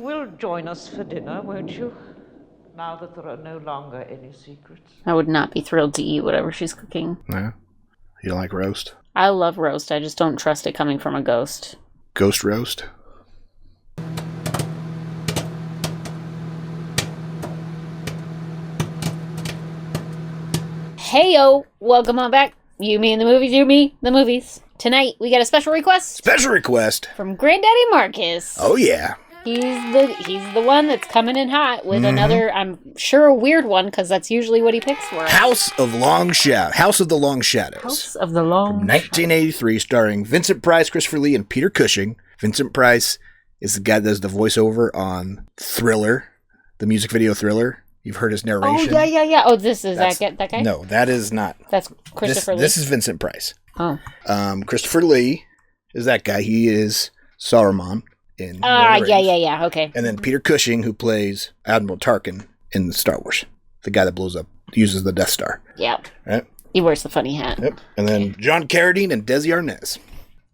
will join us for dinner, won't you? Now that there are no longer any secrets. I would not be thrilled to eat whatever she's cooking. Yeah. You don't like roast? I love roast. I just don't trust it coming from a ghost. Ghost roast? Heyo! Welcome on back. You, me, and the movies. You, me, the movies. Tonight, we got a special request. Special request. From Granddaddy Markus. Oh, yeah. He's the one that's coming in hot with another, I'm sure, a weird one, because that's usually what he picks for us. House of the Long Shadows. House of the Long From 1983, starring Vincent Price, Christopher Lee, and Peter Cushing. Vincent Price is the guy that does the voiceover on Thriller, the music video Thriller. You've heard his narration. Oh, yeah. Oh, this is that guy? No, that is not. That's Christopher Lee? This is Vincent Price. Oh. Christopher Lee is that guy. He is Saruman in yeah, okay. And then Peter Cushing, who plays Admiral Tarkin in Star Wars. The guy that uses the Death Star. Yep. Right? He wears the funny hat. Yep. And then John Carradine and Desi Arnaz.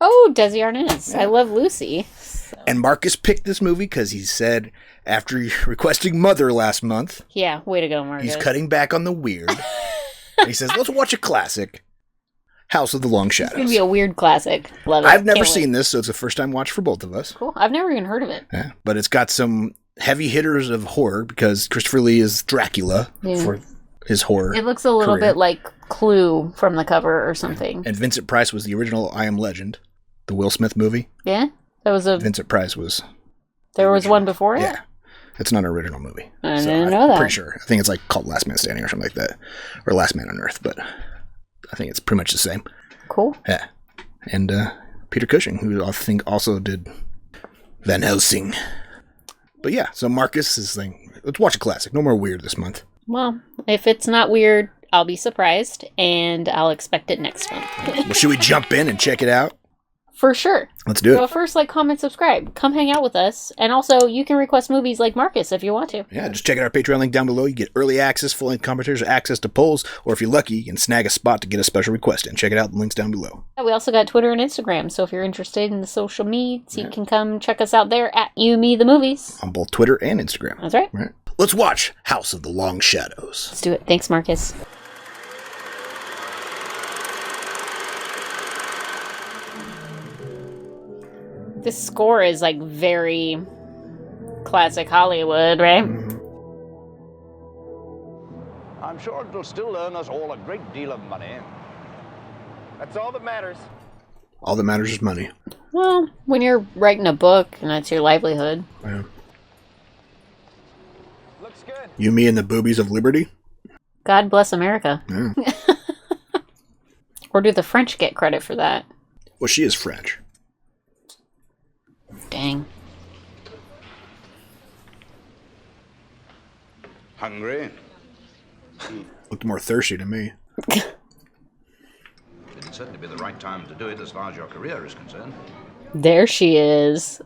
Oh, Desi Arnaz. Yeah. I love Lucy. So. And Markus picked this movie because he said, after requesting Mother last month... Yeah, way to go, Markus. He's cutting back on the weird. And he says, let's watch a classic, House of the Long Shadows. It's going to be a weird classic. Love it. I've never seen this, so it's a first time watch for both of us. Cool. I've never even heard of it. Yeah, but it's got some heavy hitters of horror because Christopher Lee is Dracula for his horror. It looks a little bit like Clue from the cover or something. And Vincent Price was the original I Am Legend, the Will Smith movie. Yeah? That was a... Vincent Price was... There was one before it? Yeah. It's not an original movie. I didn't know that. I'm pretty sure. I think it's like called Last Man Standing or something like that. Or Last Man on Earth, but I think it's pretty much the same. Cool. Yeah. And Peter Cushing, who I think also did Van Helsing. But yeah, so Markus is saying, let's watch a classic. No more weird this month. Well, if it's not weird, I'll be surprised, and I'll expect it next month. Well, should we jump in and check it out? For sure. Let's do it. So first, like, comment, subscribe. Come hang out with us. And also, you can request movies like Markus if you want to. Yeah, just check out our Patreon link down below. You get early access, full-length commentaries, access to polls, or if you're lucky, you can snag a spot to get a special request in. Check it out. The link's down below. We also got Twitter and Instagram, so if you're interested in the social medias, you can come check us out there at You, Me, the Movies. On both Twitter and Instagram. That's right. Let's watch House of the Long Shadows. Let's do it. Thanks, Markus. This score is, like, very classic Hollywood, right? I'm sure it'll still earn us all a great deal of money. That's all that matters. All that matters is money. Well, when you're writing a book and that's your livelihood. Yeah. Looks good. You, Me, and the Boobies of Liberty? God bless America. Yeah. Or do the French get credit for that? Well, she is French. Dang. Hungry? Looked more thirsty to me. It'd certainly be the right time to do it as far as your career is concerned. There she is.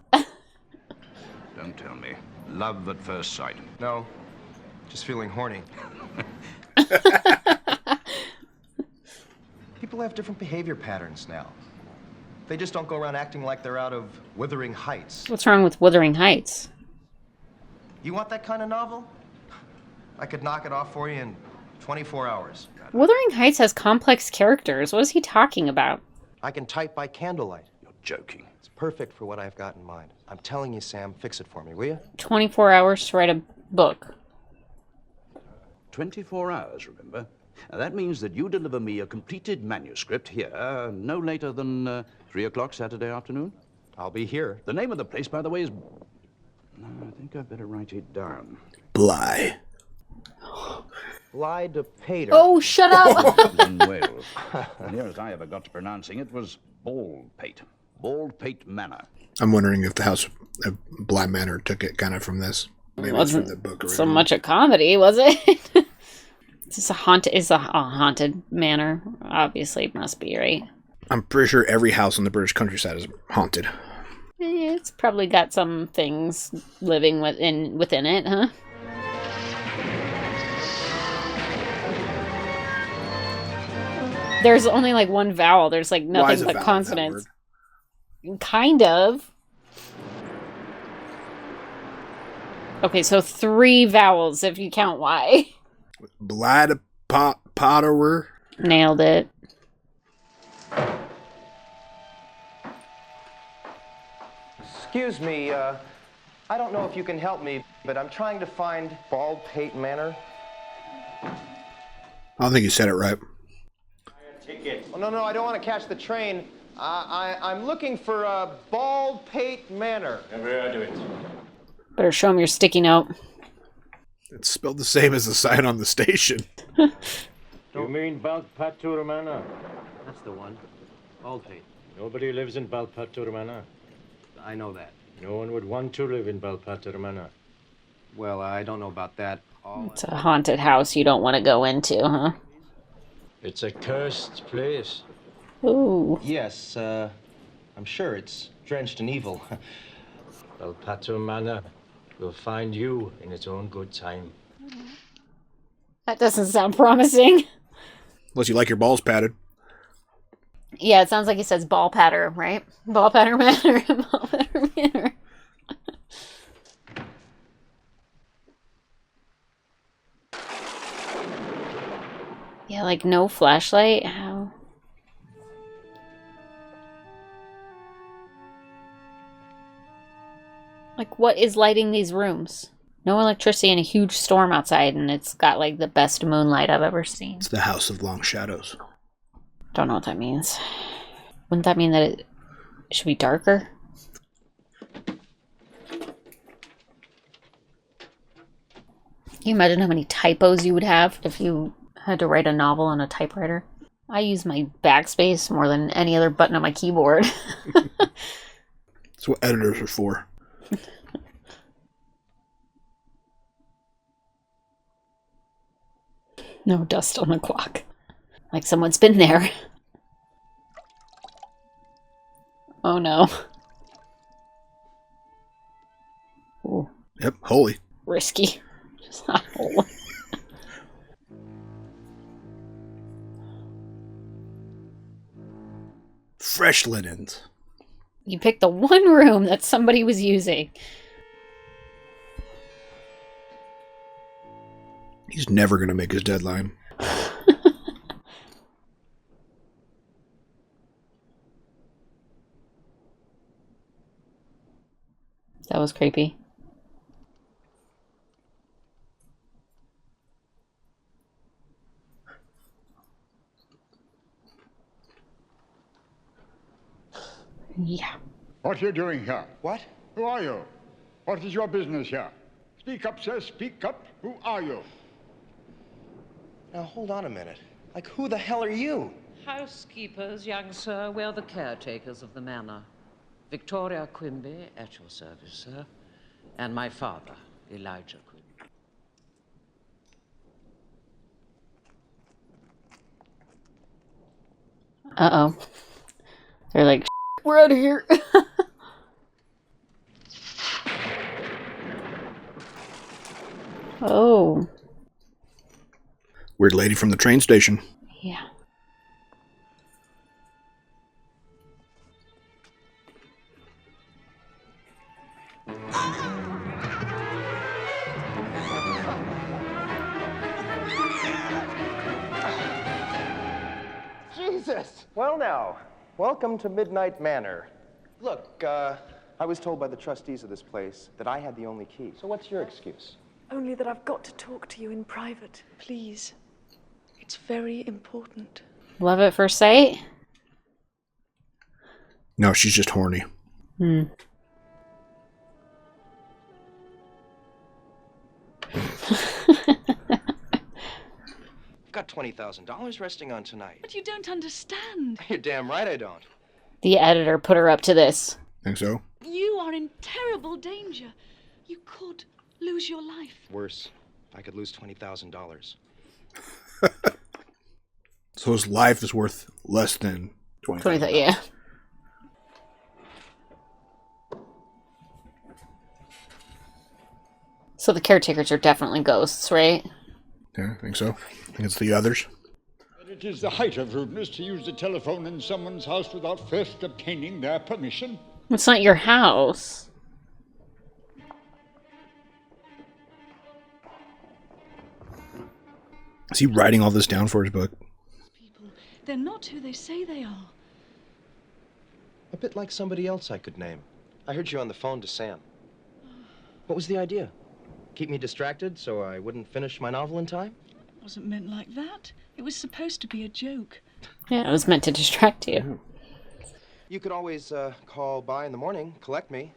Don't tell me. Love at first sight. No, just feeling horny. People have different behavior patterns now. They just don't go around acting like they're out of Wuthering Heights. What's wrong with Wuthering Heights? You want that kind of novel? I could knock it off for you in 24 hours. Wuthering Heights has complex characters. What is he talking about? I can type by candlelight. You're joking. It's perfect for what I've got in mind. I'm telling you, Sam, fix it for me, will you? 24 hours to write a book. 24 hours, remember? That means that you deliver me a completed manuscript here no later than 3 o'clock Saturday afternoon. I'll be here. The name of the place, by the way, is... I think I'd better write it down. Bly. Lie to Pater. Oh, shut up! In Wales. The nearest I ever got to pronouncing it was Baldpate. Baldpate Manor. I'm wondering if the House of Bly Manor took it kind of from this. Maybe it's from the book originally. So much a comedy, was it? It's a haunted manor. Obviously, it must be, right? I'm pretty sure every house in the British countryside is haunted. It's probably got some things living within it, huh? There's only like one vowel. There's like nothing but consonants. Kind of. Okay, so 3 vowels if you count Y. Potterer. Nailed it. Excuse me, I don't know if you can help me, but I'm trying to find Baldpate Manor. I don't think you said it right. Oh, no, I don't want to catch the train. I'm looking for Baldpate Manor. Never do it. Better show him your sticky note. It's spelled the same as the sign on the station. You mean Balpatur Manor? That's the one. Baldpate. Nobody lives in Balpatur Manor. I know that. No one would want to live in Balpatur Manor. Well, I don't know about that. It's a haunted house you don't want to go into, huh? It's a cursed place. Ooh. Yes, I'm sure it's drenched in evil. Balpatur Manor will find you in its own good time. That doesn't sound promising. Unless you like your balls patted. Yeah, it sounds like he says ball patter, right? Ball patter manor. Ball patter manor. Yeah, like no flashlight. How? Like, what is lighting these rooms? No electricity and a huge storm outside, and it's got like the best moonlight I've ever seen. It's the House of Long Shadows. Don't know what that means. Wouldn't that mean that it should be darker? Can you imagine how many typos you would have if you had to write a novel on a typewriter? I use my backspace more than any other button on my keyboard. That's what editors are for. No dust on the clock. Like someone's been there. Oh no. Ooh, Yep, holy. risky. Just not holy. Fresh linens. You picked the one room that somebody was using. He's never going to make his deadline. That was creepy. Yeah. What are you doing here? What? Who are you? What is your business here? Speak up, sir, speak up. Who are you? Now, hold on a minute. Like, who the hell are you? Housekeepers, young sir. We're the caretakers of the manor. Victoria Quimby, at your service, sir. And my father, Elijah Quimby. Uh-oh. They're like, we're out of here. Oh. Weird lady from the train station. Yeah. Jesus! Well, now, welcome to Midnight Manor. Look, I was told by the trustees of this place that I had the only key. So what's your excuse? Only that I've got to talk to you in private, please. It's very important. Love at first sight? No, she's just horny. Hmm. I've got $20,000 resting on tonight. But you don't understand. You're damn right I don't. The editor put her up to this. Think so? You are in terrible danger. You could lose your life. Worse, I could lose $20,000. So his life is worth less than $20,000. Yeah. So the caretakers are definitely ghosts, right? Yeah, I think so. I think it's the others. But it is the height of rudeness to use the telephone in someone's house without first obtaining their permission. It's not your house. Is he writing all this down for his book? People, they're not who they say they are. A bit like somebody else I could name. I heard you on the phone to Sam. What was the idea? Keep me distracted so I wouldn't finish my novel in time? It wasn't meant like that. It was supposed to be a joke. Yeah, it was meant to distract you. You could always call by in the morning, collect me.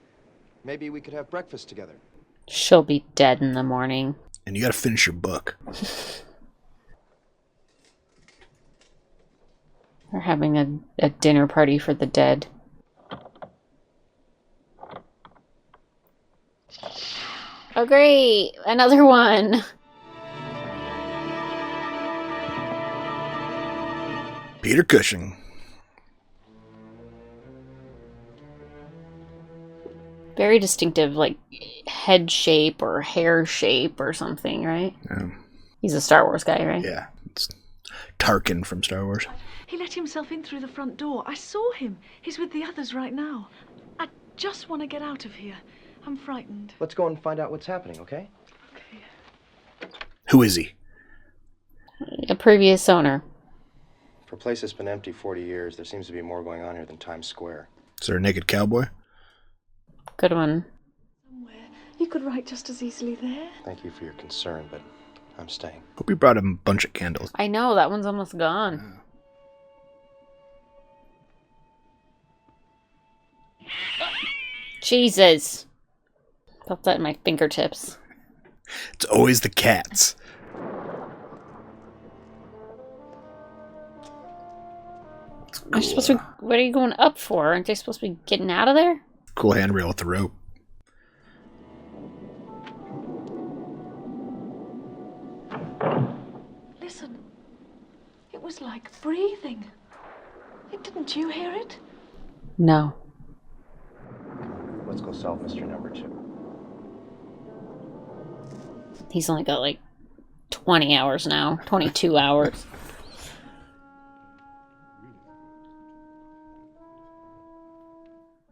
Maybe we could have breakfast together. She'll be dead in the morning. And you gotta finish your book. We're having a dinner party for the dead. Oh great! Another one! Peter Cushing. Very distinctive, like, head shape or hair shape or something, right? Yeah. He's a Star Wars guy, right? Yeah. It's Tarkin from Star Wars. He let himself in through the front door. I saw him. He's with the others right now. I just want to get out of here. I'm frightened. Let's go and find out what's happening, okay? Okay. Who is he? A previous owner. For a place that's been empty 40 years, there seems to be more going on here than Times Square. Is there a naked cowboy? Good one. Somewhere. You could write just as easily there. Thank you for your concern, but I'm staying. Hope you brought him a bunch of candles. I know, that one's almost gone. Jesus. Felt that in my fingertips. It's always the cats. Are you supposed to, what are you going up for? Aren't they supposed to be getting out of there? Cool handrail with the rope. Listen. It was like breathing. Didn't you hear it? No. Let's go solve mystery number 2. He's only got like 20 hours now. 22 hours.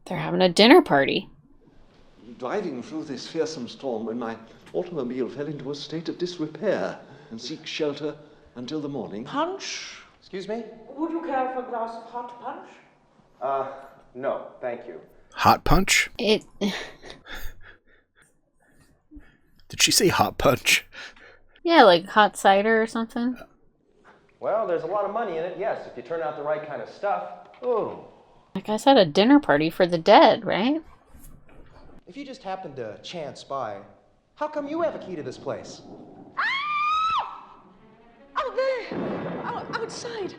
They're having a dinner party. Driving through this fearsome storm when my automobile fell into a state of disrepair and seek shelter until the morning. Punch? Excuse me? Would you care for a glass of hot punch? No, thank you. Hot punch? It. Did she say hot punch? Yeah, like hot cider or something. Well, there's a lot of money in it, yes, if you turn out the right kind of stuff. Oh. Like I said, a dinner party for the dead, right? If you just happened to chance by, how come you have a key to this place? Out there! Outside!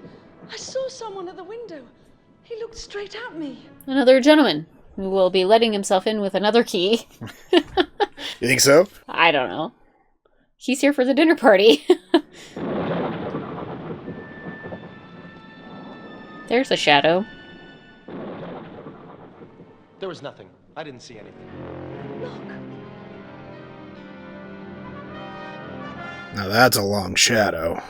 I saw someone at the window. He looked straight at me. Another gentleman who will be letting himself in with another key. You think so? I don't know. He's here for the dinner party. There's a shadow. There was nothing. I didn't see anything. Now that's a long shadow.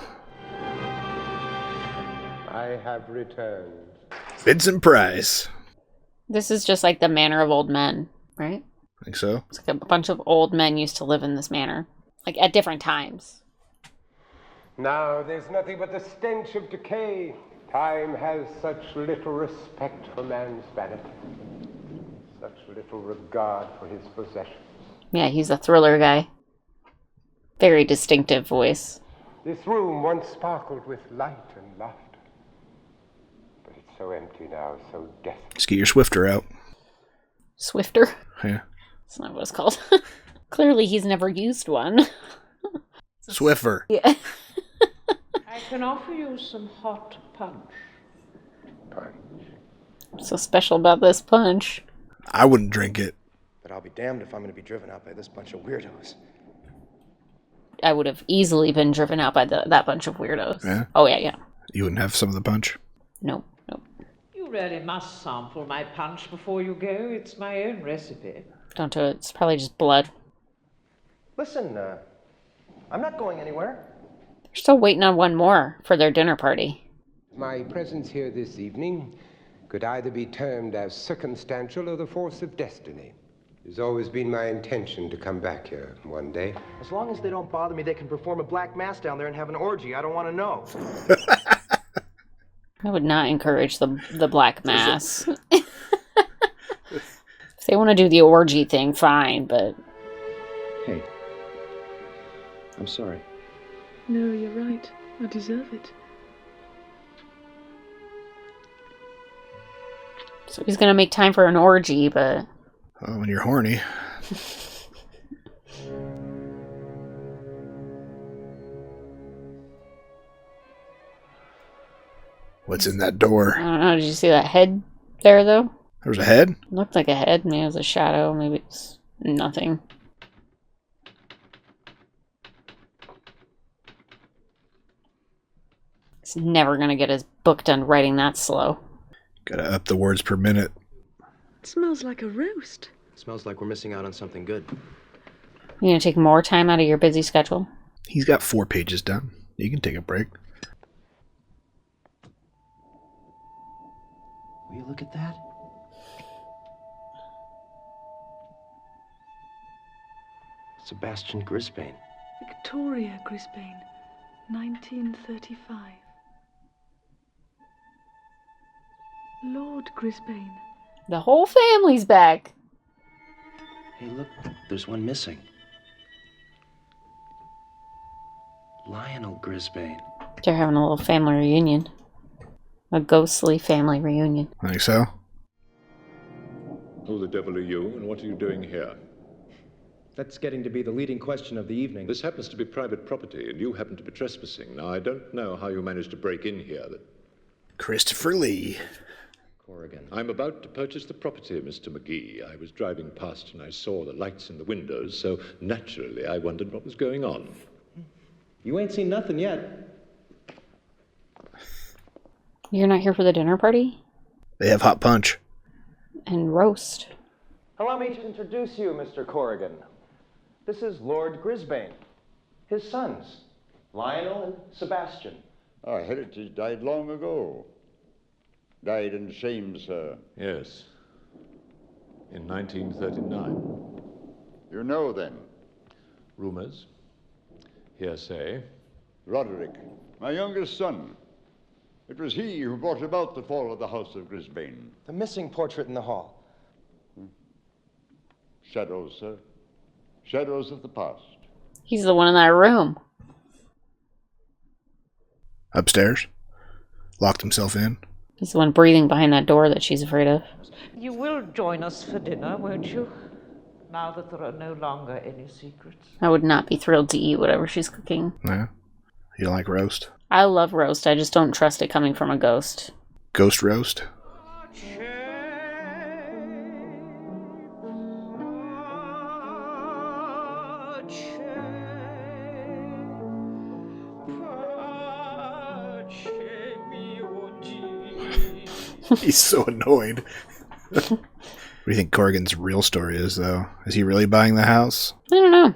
I have returned. Vincent Price. This is just like the manor of old men, right? I think so. It's like a bunch of old men used to live in this manor. Like at different times. Now there's nothing but the stench of decay. Time has such little respect for man's vanity. Such little regard for his possessions. Yeah, he's a thriller guy. Very distinctive voice. This room once sparkled with light and laughter. But it's so empty now, so desolate. Just get your Swifter out. Swifter? Yeah. That's not what it's called. Clearly he's never used one. Swiffer. Yeah. I can offer you some hot punch. What's so special about this punch? I wouldn't drink it. But I'll be damned if I'm going to be driven out by this bunch of weirdos. I would have easily been driven out by that bunch of weirdos. Yeah? Oh, yeah. You wouldn't have some of the punch? Nope. You really must sample my punch before you go. It's my own recipe. Don't do it. It's probably just blood. Listen, I'm not going anywhere. They're still waiting on one more for their dinner party. My presence here this evening could either be termed as circumstantial or the force of destiny. It's always been my intention to come back here one day. As long as they don't bother me, they can perform a black mass down there and have an orgy. I don't want to know. I would not encourage the black mass. If they want to do the orgy thing, fine, but... Hey. I'm sorry. No, you're right. I deserve it. So he's gonna make time for an orgy, but... Oh, when you're horny. What's in that door? I don't know, did you see that head there, though? There's a head? It looked like a head, maybe it was a shadow, maybe it's nothing. He's never gonna get his book done writing that slow. Gotta up the words per minute. It smells like a roast. It smells like we're missing out on something good. You gonna take more time out of your busy schedule? He's got 4 pages done. You can take a break. Will you look at that? Sebastian Grisbane. Victoria Grisbane, 1935. Lord Grisbane. The whole family's back. Hey, look, there's one missing. Lionel Grisbane. They're having a little family reunion. A ghostly family reunion. I think so. Who the devil are you, and what are you doing here? That's getting to be the leading question of the evening. This happens to be private property, and you happen to be trespassing. Now, I don't know how you managed to break in here. Christopher Lee. Corrigan. I'm about to purchase the property, Mr. McGee. I was driving past and I saw the lights in the windows, so naturally I wondered what was going on. You ain't seen nothing yet. You're not here for the dinner party? They have hot punch. And roast. Allow me to introduce you, Mr. Corrigan. This is Lord Grisbane. His sons, Lionel and Sebastian. Our heritage died long ago. Died in shame, sir. Yes. In 1939. You know, then? Rumors. Hearsay. Roderick, my youngest son. It was he who brought about the fall of the House of Grisbane. The missing portrait in the hall. Shadows, sir. Shadows of the past. He's the one in that room. Upstairs. Locked himself in. He's the one breathing behind that door that she's afraid of. You will join us for dinner, won't you? Now that there are no longer any secrets. I would not be thrilled to eat whatever she's cooking. Yeah. You don't like roast? I love roast. I just don't trust it coming from a ghost. Ghost roast? He's so annoyed. What do you think Corrigan's real story is, though? Is he really buying the house? I don't know.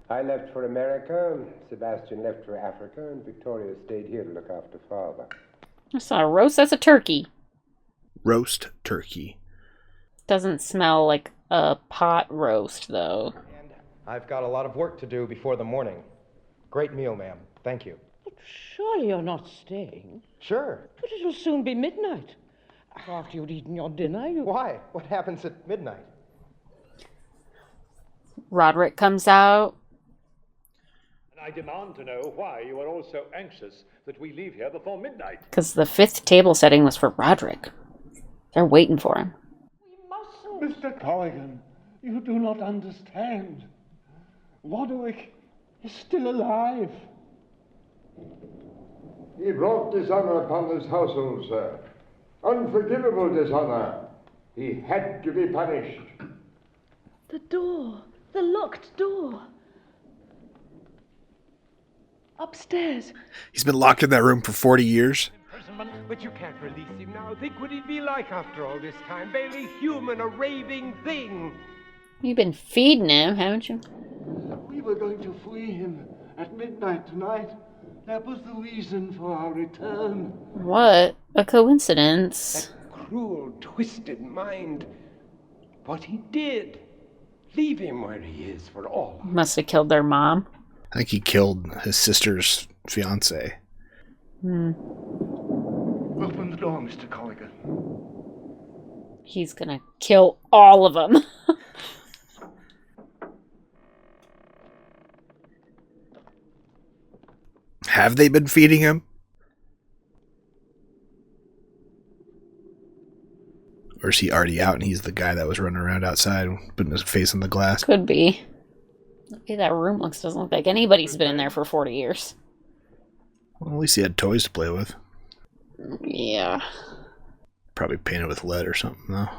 I left for America, Sebastian left for Africa, and Victoria stayed here to look after father. That's not a roast, that's a turkey. Roast turkey. Doesn't smell like a pot roast, though. And I've got a lot of work to do before the morning. Great meal, ma'am. Thank you. Surely you're not staying. Sure. But it'll soon be midnight. After you've eaten your dinner, you... Why? What happens at midnight? Roderick comes out. And I demand to know why you are all so anxious that we leave here before midnight. Because the 5th table setting was for Roderick. They're waiting for him. Mr. Corrigan, you do not understand. Roderick is still alive. He brought dishonor upon this household, sir. Unforgivable dishonor. He had to be punished. The door. The locked door. Upstairs. He's been locked in that room for 40 years. But you can't release him now. Think what he'd be like after all this time. Barely human, a raving thing. You've been feeding him, haven't you? We were going to free him at midnight tonight. That was the reason for our return. What a coincidence. That cruel, twisted mind. What he did. Leave him where he is for all. Must have killed their mom. I think he killed his sister's fiance. Open the door, Mr. Colligan. He's gonna kill all of them. Have they been feeding him? Or is he already out and he's the guy that was running around outside putting his face in the glass? Could be. Okay, that room doesn't look like anybody's been in there for 40 years. Well, at least he had toys to play with. Yeah. Probably painted with lead or something, though.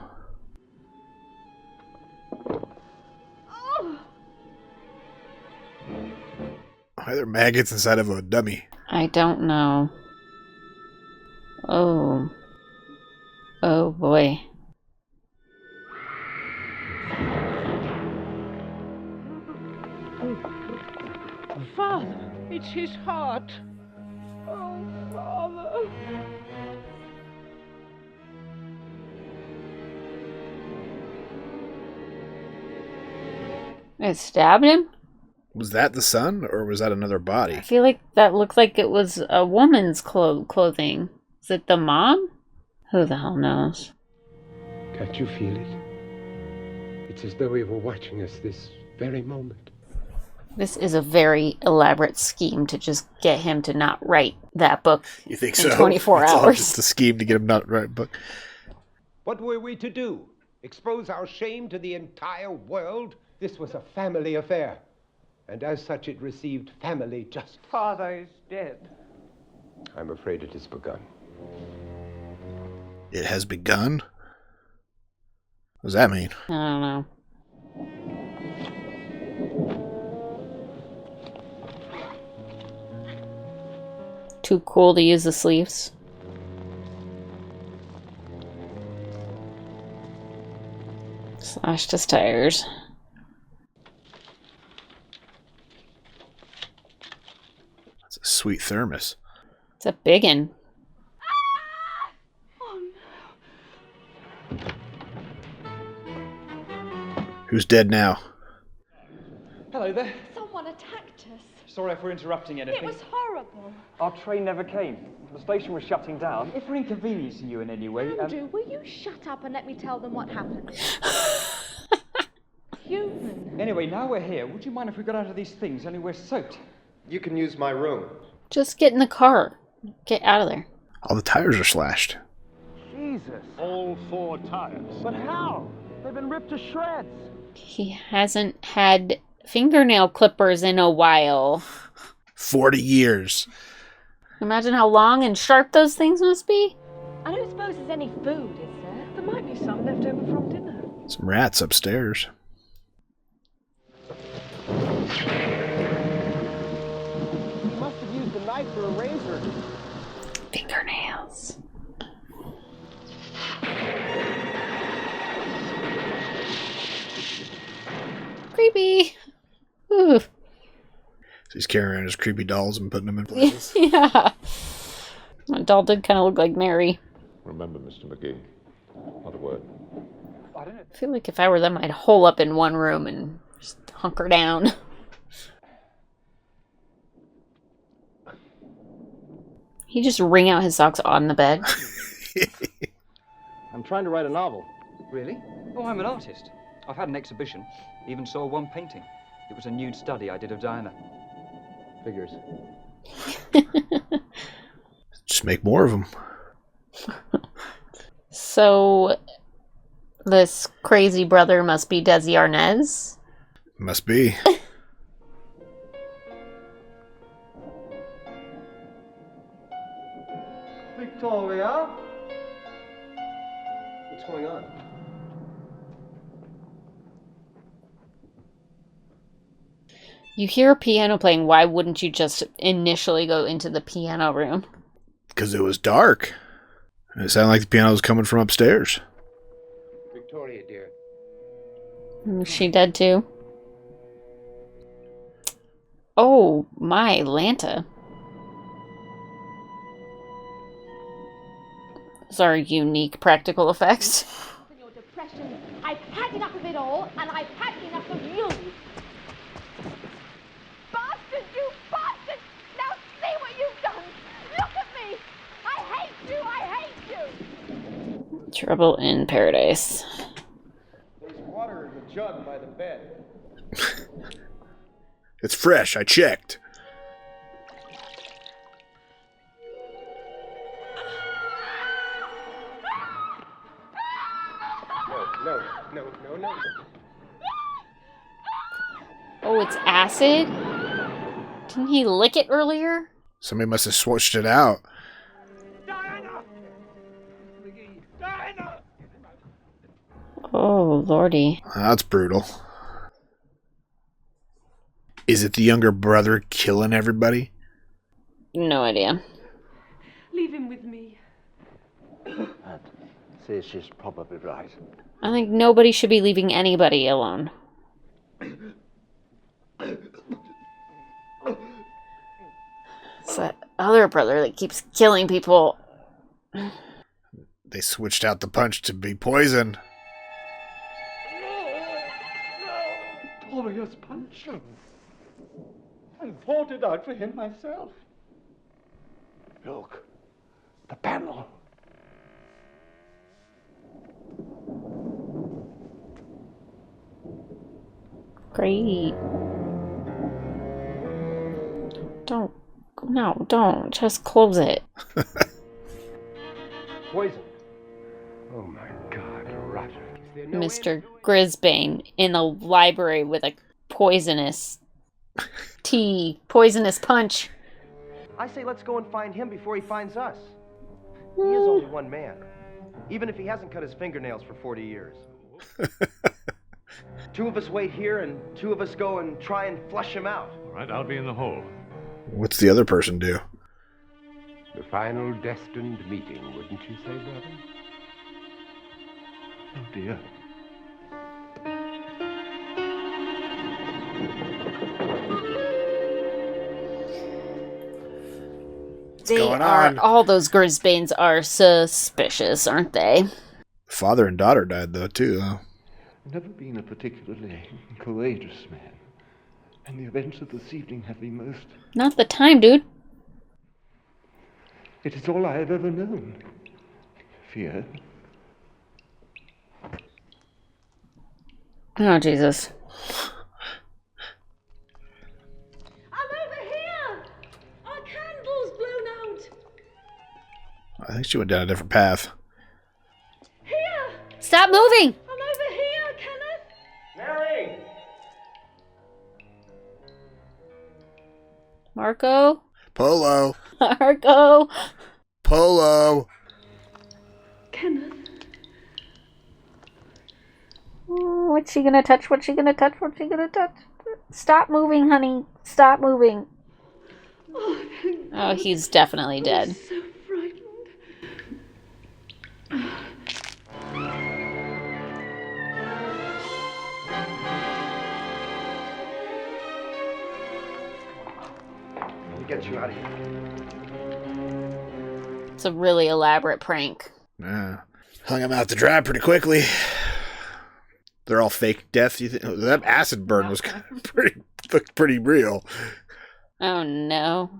Why are there maggots inside of a dummy? I don't know. Oh. Oh boy. Father, it's his heart. Oh, Father. It stabbed him? Was that the son, or was that another body? I feel like that looked like it was a woman's clothing. Is it the mom? Who the hell knows? Can't you feel it? It's as though he were watching us this very moment. This is a very elaborate scheme to just get him to not write that book. You think in so? 24 It's all hours. just a scheme to get him not to write a book. What were we to do? Expose our shame to the entire world? This was a family affair. And as such, it received family justice. Father is dead. I'm afraid it has begun. It has begun? What does that mean? I don't know. Too cool to use the sleeves. Slashed his tires. That's a sweet thermos. It's a biggin. Who's dead now? Hello there. Someone attacked us. Sorry if we're interrupting anything. It was horrible. Our train never came. The station was shutting down. If we're inconveniencing you in any way... Andrew, will you shut up and let me tell them what happened? Human. Anyway, now we're here. Would you mind if we got out of these things? Only we're soaked. You can use my room. Just get in the car. Get out of there. All the tires are slashed. Jesus. All 4 tires. But how? They've been ripped to shreds. He hasn't had fingernail clippers in a while. 40 years. Imagine how long and sharp those things must be. I don't suppose there's any food, is there? There might be some left over from dinner. Some rats upstairs. He must have used a knife or a razor. Fingernails. Creepy. Ooh. So he's carrying around his creepy dolls and putting them in places. Yeah. My doll did kind of look like Mary. Remember, Mr. McGee, not a word. I feel like if I were them, I'd hole up in one room and just hunker down. He just wring out his socks on the bed. I'm trying to write a novel. Really? Oh, I'm an artist. I've had an exhibition. Even saw one painting. It was a nude study I did of Diana. Figures. Just make more of them. So, this crazy brother must be Desi Arnaz? Must be. Victoria? What's going on? You hear a piano playing, why wouldn't you just initially go into the piano room? Because it was dark. And it sounded like the piano was coming from upstairs. Victoria, dear. Is she dead too? Oh, my Lanta. Those are unique practical effects. Your depression. I've had enough of it. it all, and I've had enough of you. Bastard, you bastard! Now see what you've done! Look at me! I hate you! I hate you! Trouble in Paradise. There's water in the jug by the bed. It's fresh, I checked. No. Oh, it's acid? Didn't he lick it earlier? Somebody must have switched it out. Oh, lordy. That's brutal. Is it the younger brother killing everybody? No idea. Leave him with me. I'd say she's probably right. I think nobody should be leaving anybody alone. It's that other brother that keeps killing people. They switched out the punch to be poison. Victoria's punch. I fought it out for him myself. Look, the panel. Great. Don't. Just close it. Poison. Oh my God, Roderick. Mr. Grisbane in the library with a poisonous poisonous punch. I say let's go and find him before he finds us. He is only one man, even if he hasn't cut his fingernails for 40 years. Two of us wait here, and two of us go and try and flush him out. All right, I'll be in the hall. What's the other person do? The final destined meeting, wouldn't you say, brother? Oh dear. All those Grisbanes are suspicious, aren't they? Father and daughter died, though, too. Never been a particularly courageous man. And the events of this evening have been most... Not the time, dude. It is all I have ever known. Fear. Oh, Jesus. I'm over here! Our candle's blown out! I think she went down a different path. Here! Stop moving! I'm over here, Kenneth! Mary! Marco? Polo. Marco? Polo. Kenneth? Oh, what's she gonna touch? What's she gonna touch? What's she gonna touch? Stop moving, honey. Stop moving. Oh, he's definitely dead. I'm so frightened. We'll get you out of here. It's a really elaborate prank. Yeah. Hung him out to dry pretty quickly. They're all fake deaths. You think that acid burn was looked pretty real. Oh no.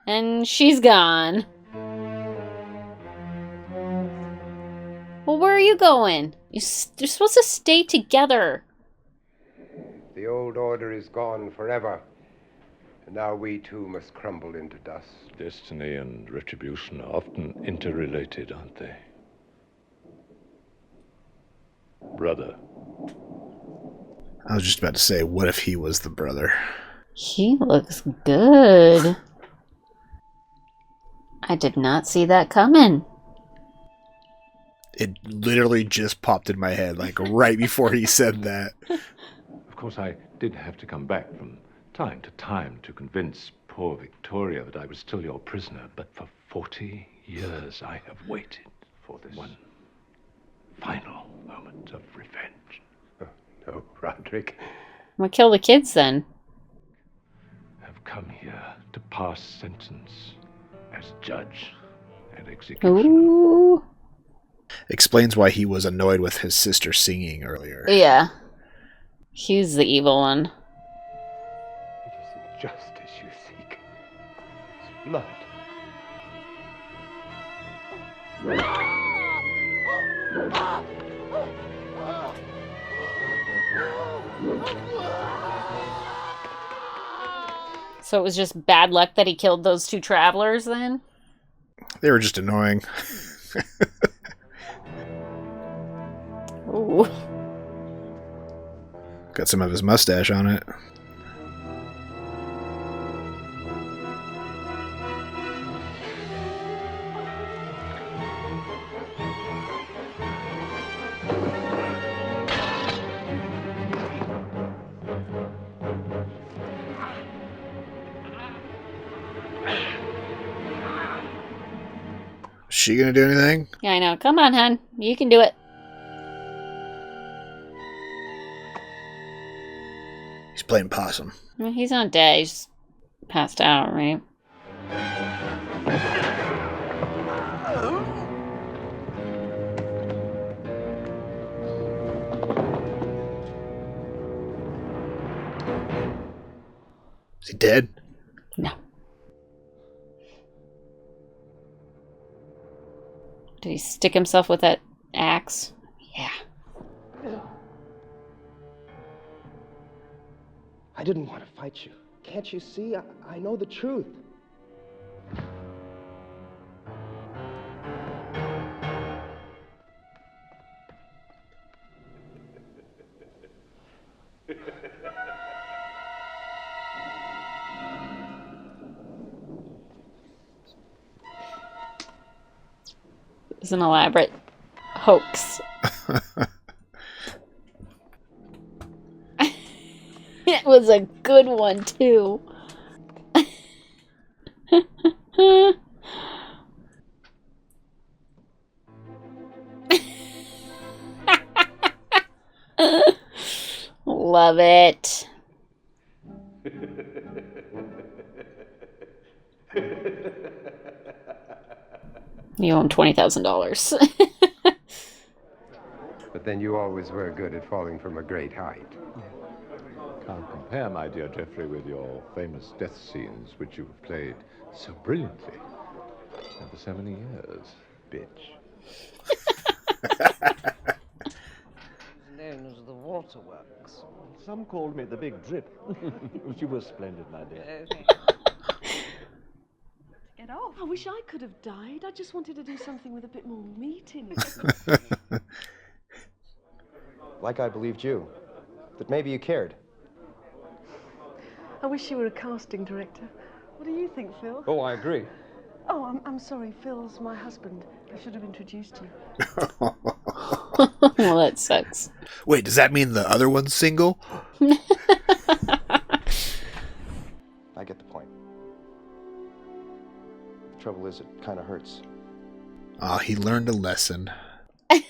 And she's gone. Well, where are you going? You're supposed to stay together. The old order is gone forever. And now we too must crumble into dust. Destiny and retribution are often interrelated, aren't they? Brother. I was just about to say, what if he was the brother? He looks good. I did not see that coming. It literally just popped in my head, like right before he said that. Of course, I did have to come back from time to time to convince poor Victoria that I was still your prisoner, but for 40 years I have waited for this one final moment of revenge. Oh, no, Roderick. We'll kill the kids then. I've come here to pass sentence as judge and executioner. Ooh. Explains why he was annoyed with his sister singing earlier. Yeah. He's the evil one. It isn't justice you seek. It's blood. So it was just bad luck that he killed those two travelers then? They were just annoying. Ooh. Got some of his mustache on it. Is she gonna do anything? Yeah, I know. Come on, hon. You can do it. He's playing possum. Well, he's not dead. He's just passed out, right? Is he dead? No. Did he stick himself with that axe? Yeah. I didn't want to fight you. Can't you see? I know the truth. It's an elaborate hoax. It was a good one, too. Love it. You owe him $20,000. But then you always were good at falling from a great height. Can't compare, my dear Geoffrey, with your famous death scenes, which you have played so brilliantly. And for so many years, bitch. Known as the waterworks. Some called me the Big Drip. You were splendid, my dear. Get off. I wish I could have died. I just wanted to do something with a bit more meat in it. Like I believed you. That maybe you cared. I wish you were a casting director. What do you think, Phil? Oh, I agree. Oh, I'm sorry. Phil's my husband. I should have introduced you. Well, that sucks. Wait, does that mean the other one's single? I get the point. The trouble is, it kind of hurts. Ah, he learned a lesson. I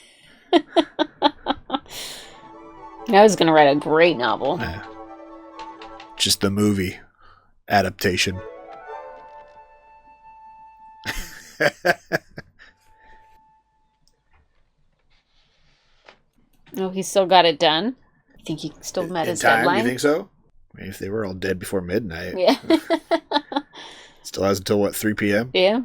was going to write a great novel. Yeah. Just the movie adaptation. Oh, he still got it done? You think he still met his deadline? You think so? I mean, if they were all dead before midnight. Yeah. Still has until, what, 3 p.m.? Yeah.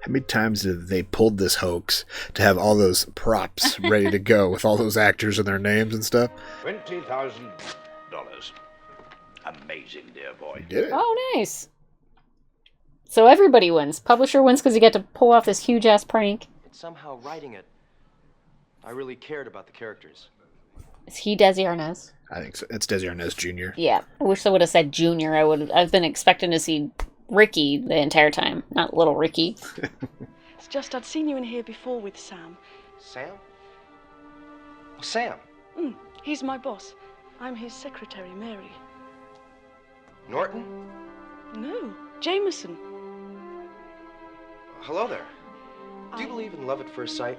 How many times have they pulled this hoax to have all those props ready to go with all those actors and their names and stuff? $20,000. Amazing, dear boy. You did it. Oh, nice. So everybody wins. Publisher wins because you get to pull off this huge-ass prank. Somehow writing it, I really cared about the characters. Is he Desi Arnaz? I think so. It's Desi Arnaz Jr. Yeah. I wish I would have said Junior. I've been expecting to see Ricky the entire time, not little Ricky. It's just I'd seen you in here before with Sam. Sam? Oh, Sam. He's my boss. I'm his secretary, Mary. Norton? No, Jameson. Hello there. Do you believe in love at first sight?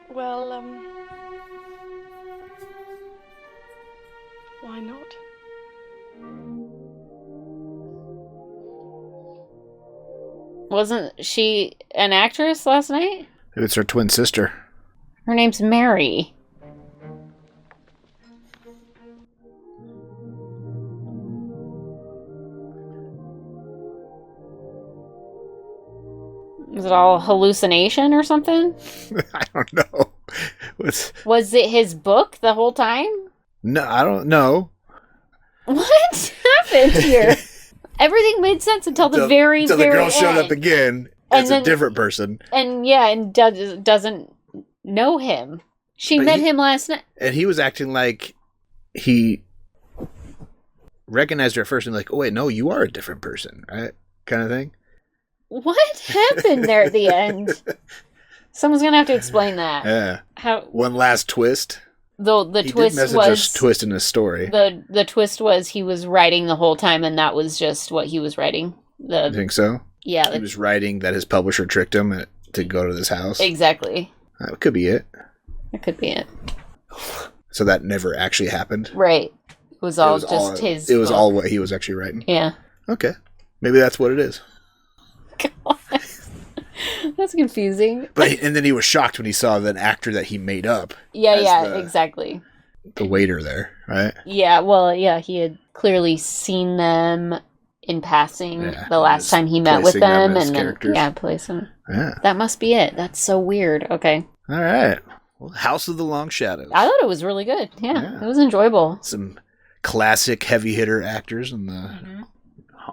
Well, why not? Wasn't she an actress last night? Maybe it's her twin sister. Her name's Mary. Was it all hallucination or something? I don't know. Was it his book the whole time? No, I don't know. What happened here? Everything made sense until the very the girl showed up again as a different person. And doesn't know him. She met him last night. And he was acting like he recognized her at first and like, oh wait, no, you are a different person, right? Kind of thing. What happened there at the end? Someone's gonna have to explain that. Yeah. One last twist. The twist was just twist in his story. The twist was he was writing the whole time, and that was just what he was writing. You think so? Yeah. He was writing that his publisher tricked him to go to this house. Exactly. That could be it. That could be it. So that never actually happened. Right. It was all his. It was all what he was actually writing. Yeah. Okay. Maybe that's what it is. God. That's confusing. And then he was shocked when he saw the actor that he made up. Yeah, exactly. The waiter there, right? Yeah, well, yeah, he had clearly seen them in passing the last time he met with them, and then place them. Yeah. That must be it. That's so weird. Okay. All right. Well, House of the Long Shadows. I thought it was really good. Yeah. It was enjoyable. Some classic heavy hitter actors in the.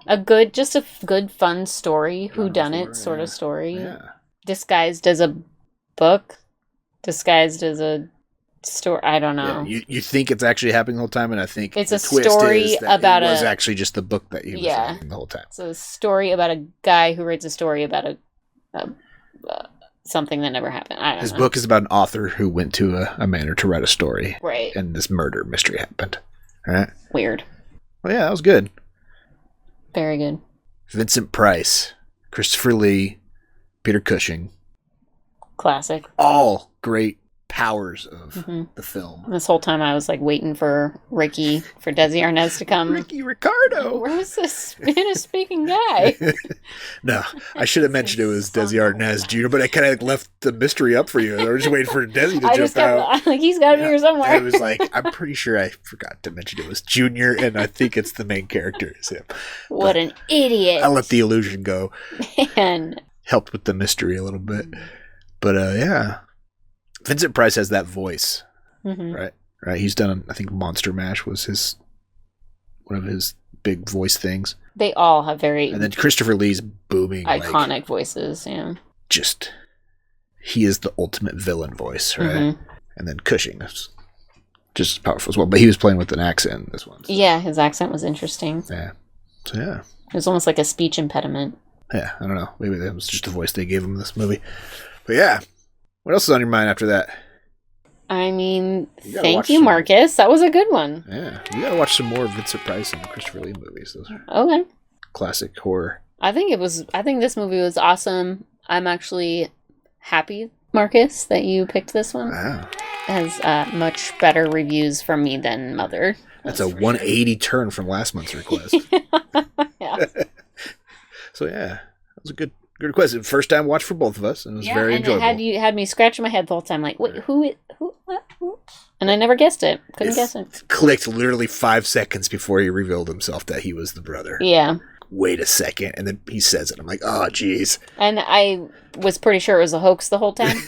A good fun story, whodunit sort of story. Yeah. Disguised as a book, disguised as a story. I don't know. Yeah, you think it's actually happening the whole time, and I think it's a story about it was actually just the book that he was writing the whole time. It's a story about a guy who writes a story about something that never happened. I don't know. His book is about an author who went to a manor to write a story. Right. And this murder mystery happened. All right. Weird. Well, yeah, that was good. Very good. Vincent Price, Christopher Lee, Peter Cushing. Classic. All great powers of the film. This whole time I was like waiting for Desi Arnaz to come. Ricky Ricardo. Where's this Spanish-speaking guy? No, I should have mentioned it was Desi Arnaz Jr., but I kind of left the mystery up for you. I was just waiting for Desi to jump out. Like, he's got to be here somewhere. I was like, I'm pretty sure I forgot to mention it was Junior, and I think it's the main character is him. What an idiot. I let the illusion go. Man. Helped with the mystery a little bit. But yeah. Vincent Price has that voice, right? He's done, I think, Monster Mash was one of his big voice things. They all have very and then Christopher Lee's booming, iconic voices. Yeah, he is the ultimate villain voice, right? And then Cushing is just as powerful as well, but he was playing with an accent in this one. So. Yeah, his accent was interesting. Yeah, so yeah, it was almost like a speech impediment. Yeah, I don't know. Maybe that was just the voice they gave him in this movie. But yeah. What else is on your mind after that? I mean, thank you, Marcus. That was a good one. Yeah. You gotta watch some more Vincent Price and Christopher Lee movies. Those are okay. Classic horror. I think this movie was awesome. I'm actually happy, Marcus, that you picked this one. Wow. It has much better reviews from me than Mother. That's a 180 turn from last month's request. Yeah. So yeah, that was a good request. First time watch for both of us, and it was very enjoyable. It had me scratching my head the whole time, like, wait, who? And I never guessed it. Couldn't guess it. Clicked literally 5 seconds before he revealed himself that he was the brother. Yeah. Wait a second, and then he says it. I'm like, oh, geez. And I was pretty sure it was a hoax the whole time,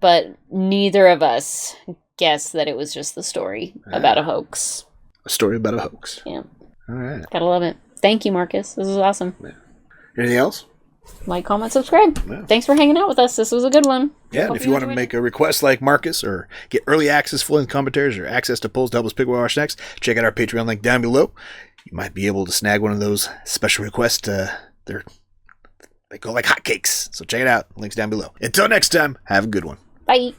but neither of us guessed that it was just the story about a hoax. A story about a hoax. Yeah. All right. Gotta love it. Thank you, Marcus. This was awesome. Yeah. Anything else? Like, comment, subscribe. Yeah. Thanks for hanging out with us. This was a good one. Yeah, and if you want to make a request like Marcus, or get early access, full-length commentaries, or access to polls to help us pick what our next, check out our Patreon link down below. You might be able to snag one of those special requests. They go like hotcakes. So check it out. Links down below. Until next time, have a good one. Bye.